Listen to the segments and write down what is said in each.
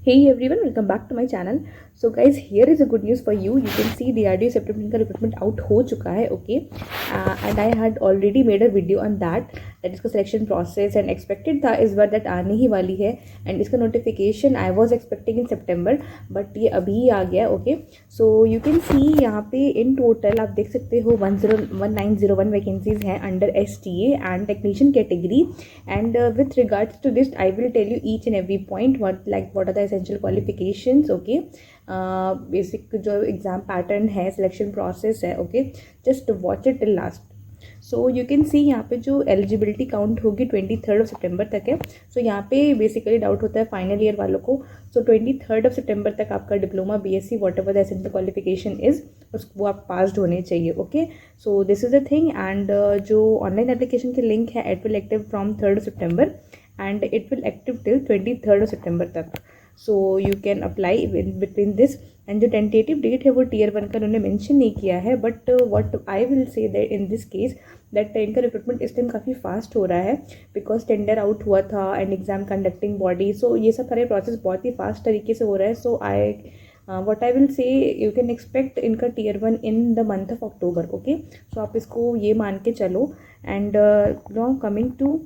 Hey everyone, welcome back to my channel. So guys, here is a good news for you. You can see DRDO September का recruitment out हो चुका है, okay? And I had already made a video on that इसका selection process and expected था इस बार that आने ही वाली है and इसका notification I was expecting in September but ये अभी आ गया, okay? So you can see यहाँ पे in total आप देख सकते हो 1901 vacancies हैं under STA and technician category and with regards to this I will tell you each and every point what are the essential qualifications, okay? Basic जो exam pattern है, selection process है, okay, just watch it till last. So you can see यहाँ पे जो eligibility count होगी 23 सितंबर तक है. सो यहाँ पे बेसिकली डाउट होता है फाइनल ईयर वालों को. सो 23 सितंबर तक आपका diploma BSc what ever the essential qualification is वो आप पास्ड होने चाहिए, okay. So this is the thing and जो ऑनलाइन एप्लीकेशन की लिंक है it will active from 3 September and it will active till 23 सितंबर तक. सो you can apply between this and जो tentative date है वो टीयर 1 का उन्होंने मेंशन नहीं किया है but what I will say that in this case that इनका रिक्रूटमेंट इस टाइम काफ़ी फास्ट हो रहा है बिकॉज टेंडर आउट हुआ था एंड एग्जाम कंडक्टिंग बॉडी. सो ये सब सारे प्रोसेस बहुत ही फास्ट तरीके से हो रहा है. सो what I will say you can expect इनका tier 1 in the month of October, okay. So आप इसको ये मान के चलो and now coming to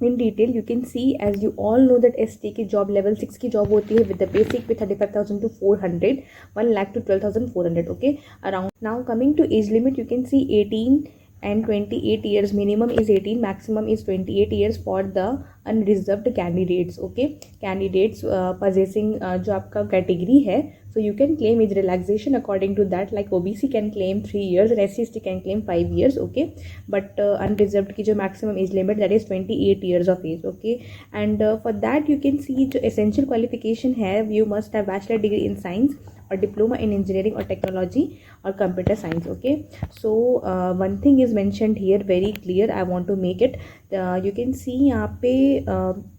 in detail you can see as you all know that ST की जॉब लेवल 6 की job होती है with the basic पे 35,000 to 400, 1 lakh to 12,400, okay, around. Now coming to age limit you can see 18 and 28 years, minimum is 18, maximum is 28 years for the unreserved candidates, okay. Candidates possessing जो आपका category है, so you can claim age relaxation according to that, like OBC can claim 3 years and SC/ST can claim 5 years, okay. But unreserved की जो maximum age limit that is 28 years of age, okay. And for that you can see जो essential qualification है you must have bachelor degree in science or diploma in engineering or technology or computer science, okay. So one thing is mentioned here very clear, I want to make it. You can see यहाँ पे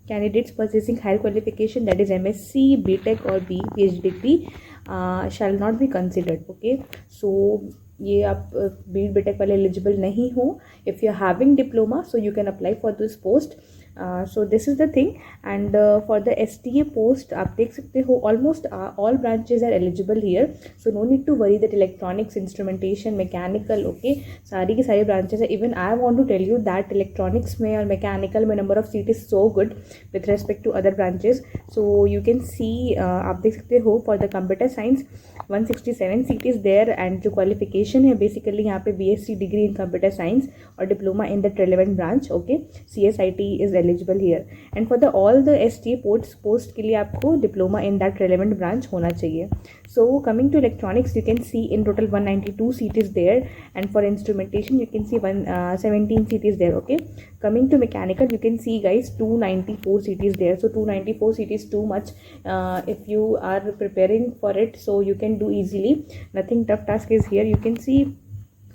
candidates possessing higher qualification that is MSc, BTech or PhD degree shall not be considered, okay. So ये आप BTech वाले eligible नहीं हो. If you are having diploma so you can apply for this post. So this is the thing and for the STA post आप देख सकते हो almost all branches are eligible here. So no need to worry that electronics, instrumentation, mechanical, okay, सारी की सारी branches है. Even I want to tell you that electronics में और मैकेनिकल में number of seat is so good with respect to other branches. So you can see आप देख सकते हो for the computer science 167 seat is there and जो qualification है basically यहाँ पे BSc degree in computer science और diploma in that relevant branch, okay. CSIT is eligible here and for the all the STA post के लिए आपको diploma in that relevant branch होना चाहिए. So coming to electronics you can see in total 192 seat is there and for instrumentation you can see 17 seat is there, okay. Coming to mechanical you can see guys 294 seat is there. So 294 seat is too much if you are preparing for it, so you can do easily, nothing tough task is here. You can see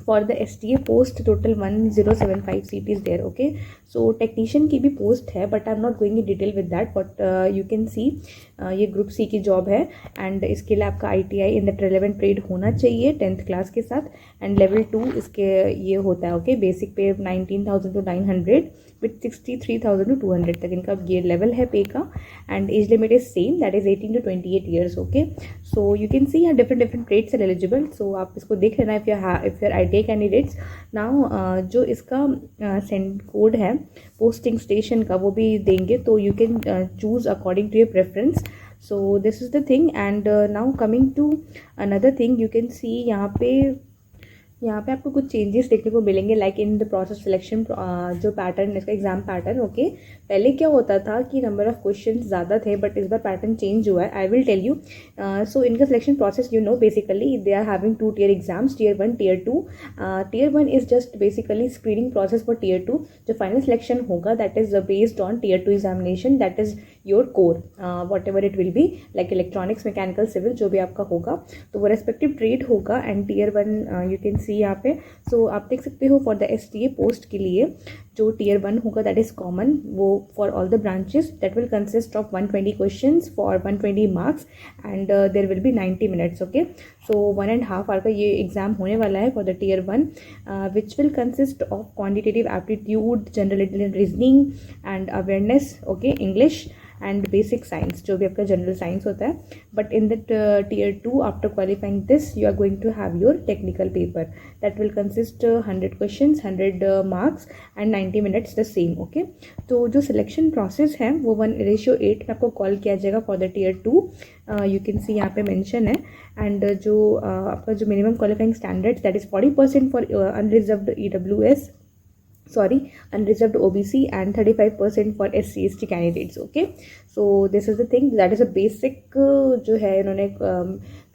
for the STA post total 1075 seat is there, okay. So technician की भी post है but I'm not going in detail with that, but you can see ये group C की job है and इसके लिए आपका ITI in that relevant trade होना चाहिए 10th class के साथ and level 2 इसके ये होता है, okay. basic पे 19,000 to 900 with 63,000 to 200 तक इनका ये level है पे का and age limit is same, that is 18 to 28 years, okay. So you can see यहाँ different trades are eligible. So आप इसको देख लेना if you're ITI candidates. Now जो इसका सेंड कोड है पोस्टिंग स्टेशन का वो भी देंगे तो you can choose according to your preference. So this is the thing and now coming to another thing you can see यहाँ पे आपको कुछ चेंजेस देखने को मिलेंगे like in the process selection जो पैटर्न इसका एग्जाम पैटर्न, ओके. पहले क्या होता था कि नंबर ऑफ क्वेश्चंस ज़्यादा थे बट इस बार पैटर्न चेंज हुआ है. I will tell you. So इनका selection process you know basically they are having 2 tier exams, tier 1, tier 2. tier 1 is just basically screening process for tier 2. जो final selection होगा that is based on tier 2 examination, that is your core whatever it will be like electronics, mechanical, civil जो भी आपका होगा तो वो respective trade होगा. And tier 1 you can see यहाँ पे. सो आप देख सकते हो फॉर द STA पोस्ट के लिए जो tier 1 होगा दैट इज़ कॉमन वो for all the branches that will consist of 120 questions for 120 marks and there will be 90 minutes, okay. So 1.5 hour का ये एग्जाम होने वाला है for the tier 1 which will consist of quantitative aptitude, general reasoning and awareness, okay, English and basic science, जो भी आपका general science होता है. But in that tier 2, after qualifying this, you are going to have your technical paper that will consist 100 questions, 100 marks and 90 minutes the same. Okay, तो जो selection process है वो 1:8 में आपको कॉल किया जाएगा for the tier 2. You can see यहाँ पे मेंशन है. एंड जो आपका जो minimum qualifying standards, that is 40% for unreserved EWS, unreserved OBC, and 35% for SC/ST candidates. Okay, so this is the thing, that is a basic जो है इन्होंने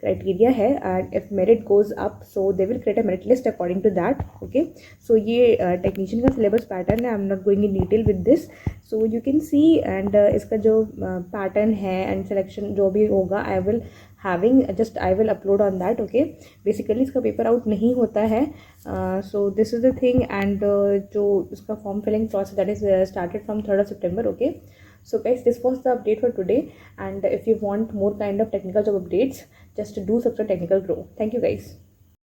criteria है, and if merit goes up, so they will create a merit list according to that. Okay, so ये technician का syllabus pattern है. I'm not going in detail with this, so you can see. and इसका जो pattern है and selection जो भी होगा, I will upload on that. Okay, basically इसका पेपर आउट नहीं होता है. So this is the thing. and जो इसका form filling process, that is started from 3rd of September. Okay, so guys, this was the update for today, and if you want more kind of technical job updates, just do subscribe Technical Grow. Thank you guys.